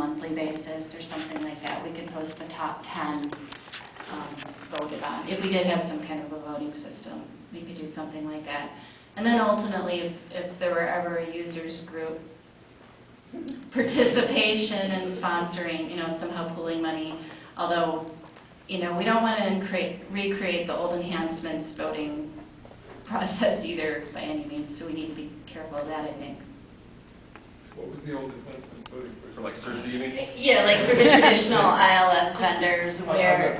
monthly basis or something like that. We could post the top 10 voted on. If we did have some kind of a voting system, we could do something like that. And then ultimately, if there were ever a users group participation and sponsoring, somehow pooling money, although, we don't want to recreate the old enhancements voting process either by any means, so we need to be careful of that, I think. What was the old enhancements voting for? Like search evening? Yeah, like for the traditional ILS vendors where,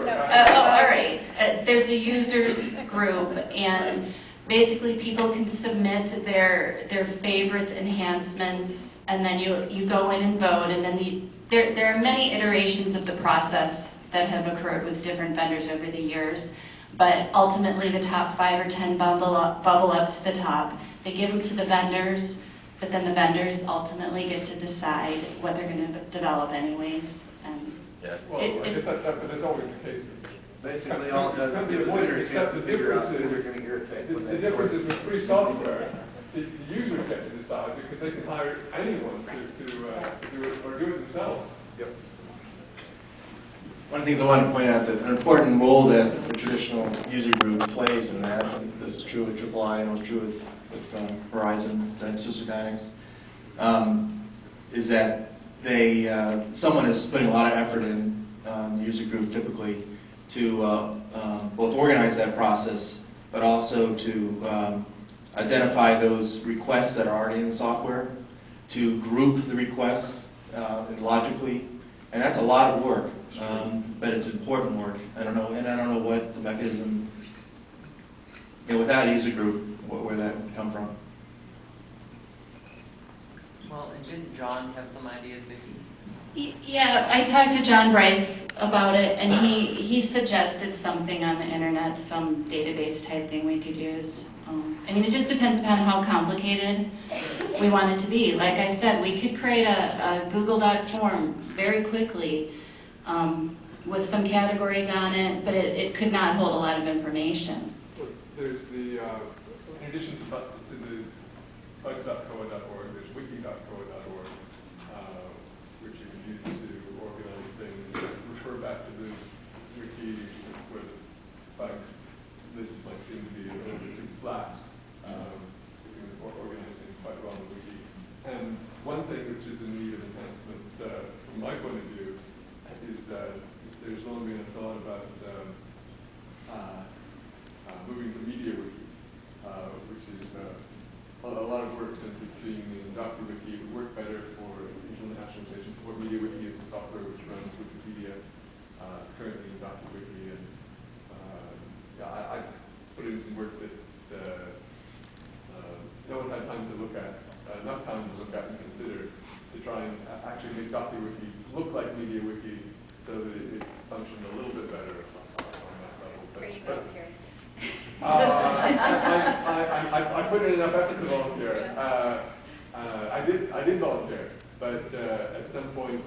all right, there's a users group, and basically people can submit their favorite enhancements, and then you go in and vote, and then there are many iterations of the process that have occurred with different vendors over the years, but ultimately the top 5 or 10 bubble up to the top. They give them to the vendors, but then the vendors ultimately get to decide what they're going to develop anyways. And yeah. Well, I guess that's always the case. Basically, all it does is give the winner a chance to figure out who they're going to irritate. The difference is with free software, the users get to decide because they can hire anyone to do it or do it themselves. Yep. One of the things I want to point out that an important role that the traditional user group plays in that, and this is true with III, and it was true with Verizon and Sister Dynamics, is that someone is putting a lot of effort in the user group typically to both organize that process, but also to identify those requests that are already in the software, to group the requests logically, and that's a lot of work, but it's important work. I don't know what the mechanism, without a user group, where that would come from. Well, and didn't John have some ideas, Vicki? Yeah, I talked to John Bryce about it, and he suggested something on the internet, some database type thing we could use. It just depends upon how complicated we want it to be. Like I said, we could create a Google Doc form very quickly with some categories on it, but it could not hold a lot of information. Well, there's in addition to the bugs.coa.org, there's wiki.coa.org, which you can use to organize things, refer back to the wiki where the bugs list might seem to be a little bit too flat. You can organize things quite well in the wiki. And one thing which is in need of enhancement, from my point of view, is that there's long been a thought about moving to MediaWiki, which is a lot of work since between and Dr. Wiki. It would work better for international organizations. For MediaWiki is the software which runs Wikipedia currently in Dr. Wiki, and I put in some work that no one had time to look at, enough time to look at and consider to try and actually make Dr. Wiki look like MediaWiki so that it functioned a little bit better on that level. Were you volunteering? I put in enough effort to volunteer. I did volunteer, but at some point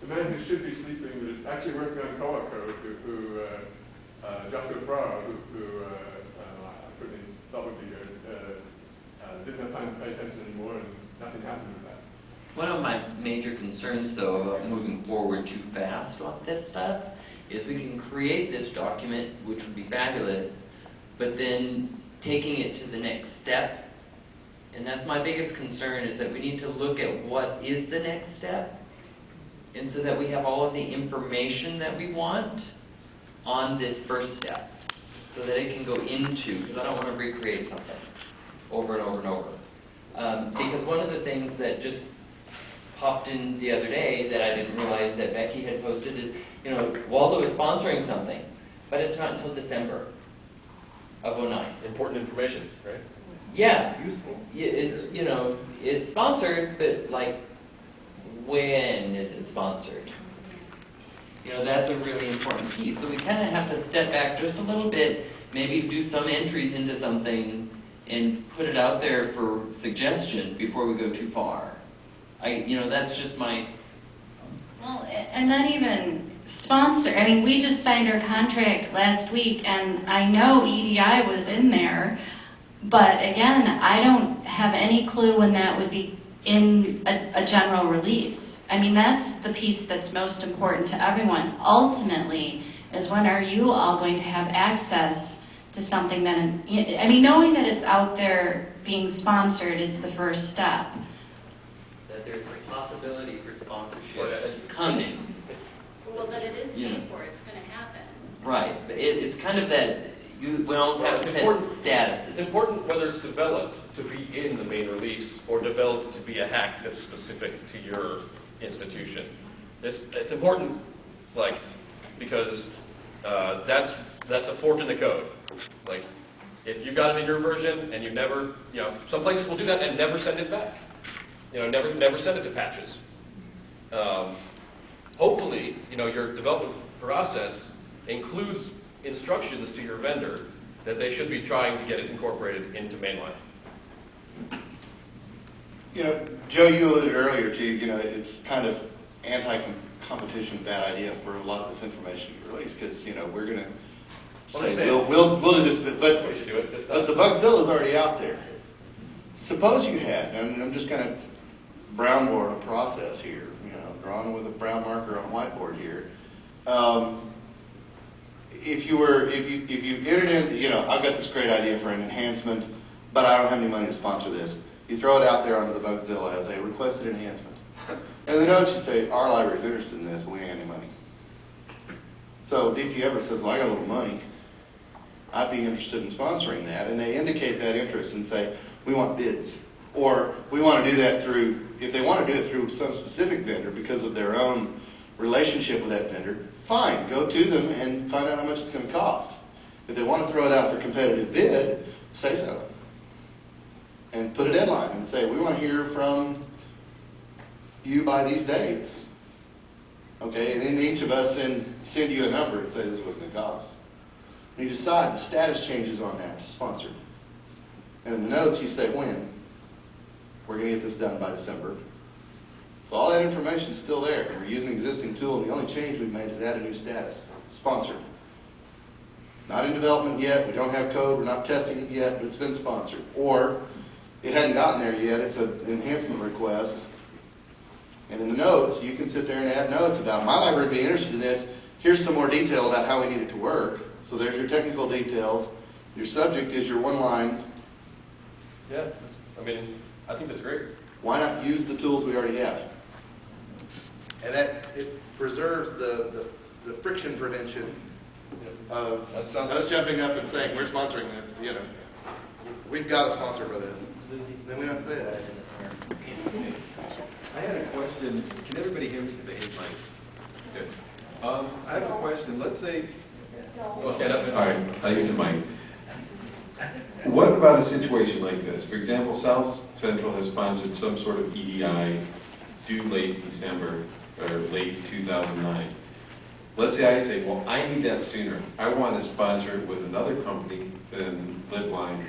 the man who should be sleeping but is actually working on Kohacon09, Joshua Farrar, who I certainly thought would be here, didn't have time to pay attention anymore, and nothing happened with that. One of my major concerns, though, about moving forward too fast on this stuff is we can create this document, which would be fabulous, but then taking it to the next step. And that's my biggest concern, is that we need to look at what is the next step, and so that we have all of the information that we want on this first step, so that it can go into, because I don't want to recreate something over and over and over. Because one of the things that just popped in the other day that I didn't realize that Becky had posted is, Waldo is sponsoring something, but it's not until December of 2009. Important information, right? Yeah. Useful. It's sponsored, but like, when is it sponsored? That's a really important piece. So we kind of have to step back just a little bit, maybe do some entries into something and put it out there for suggestion before we go too far. That's just my... Well, and not even sponsor. We just signed our contract last week, and I know EDI was in there, But again, I don't have any clue when that would be in a general release. I mean, that's the piece that's most important to everyone. Ultimately, is when are you all going to have access to something that, I mean, knowing that it's out there being sponsored is the first step. That there's a possibility for sponsorship coming. Well, that it is paid for, it's going to happen. Right, but it's kind of that, we almost have to set status. It's important whether it's developed to be in the main release or developed to be a hack that's specific to your institution. It's important, like, because that's a fork in the code. Like, if you got it in your version and you never, some places will do that and never send it back. Never send it to patches. Hopefully, your development process includes instructions to your vendor that they should be trying to get it incorporated into mainline. Joe, you alluded earlier to, it's kind of anti-competition bad idea for a lot of this information to release because, we're going to say, we'll do this, but the Bugzilla is already out there. Suppose you had, and I'm just kind of brownboard a process here, drawn with a brown marker on a whiteboard here. If you entered in, I've got this great idea for an enhancement, but I don't have any money to sponsor this. You throw it out there onto the Bugzilla as a requested enhancement. And the notes you say, our library is interested in this, but we ain't got any money. So DP ever says, well, I got a little money. I'd be interested in sponsoring that. And they indicate that interest and say, we want bids. Or we want to do that through, if they want to do it through some specific vendor because of their own relationship with that vendor, fine, go to them and find out how much it's going to cost. If they want to throw it out for competitive bid, say so. And put a deadline and say, we want to hear from you by these dates. Okay, and then each of us send you a number and say this is what's going to cost. And you decide the status changes on that to sponsor. And in the notes you say when. We're going to get this done by December. So all that information is still there. We're using an existing tool, and the only change we've made is add a new status. Sponsored. Not in development yet. We don't have code. We're not testing it yet, but it's been sponsored. Or it hadn't gotten there yet. It's an enhancement request. And in the notes, you can sit there and add notes about, my library would be interested in this. Here's some more detail about how we need it to work. So there's your technical details. Your subject is your one line. Yeah, I think that's great. Why not use the tools we already have? And that it preserves the friction prevention of us jumping up and saying, we're sponsoring this, we've got a sponsor for this. Then we don't say that. I had a question. Can everybody hear me? Because I hate mics. Good. I have a question. Let's say... Stand up. All right, I'll use the mic. What about a situation like this? For example, South Central has sponsored some sort of EDI due late December or late 2009. Let's say I say, well, I need that sooner. I want to sponsor it with another company than Libline.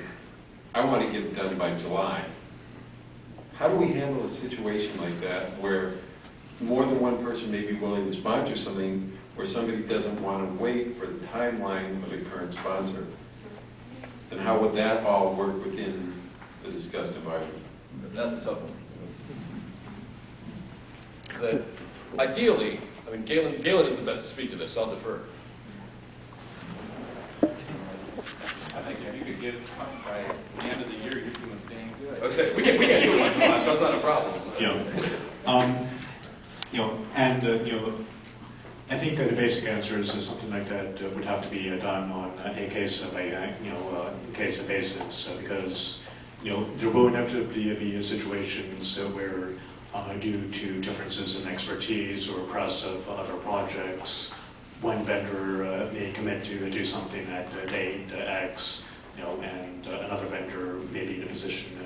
I want to get it done by July. How do we handle a situation like that where more than one person may be willing to sponsor something where somebody doesn't want to wait for the timeline of the current sponsor? And how would that all work within the discussed environment? That's a tough one. Ideally, Galen is the best to speak to this, so I'll defer. I think if you could get by the end of the year, you're doing dang good. Okay, we can do it once in a while, so it's not a problem. I think that the basic answer is something like that would have to be done on a case basis because there will inevitably be situations where due to differences in expertise or press of other projects, one vendor may commit to do something at date X, and another vendor may be in a position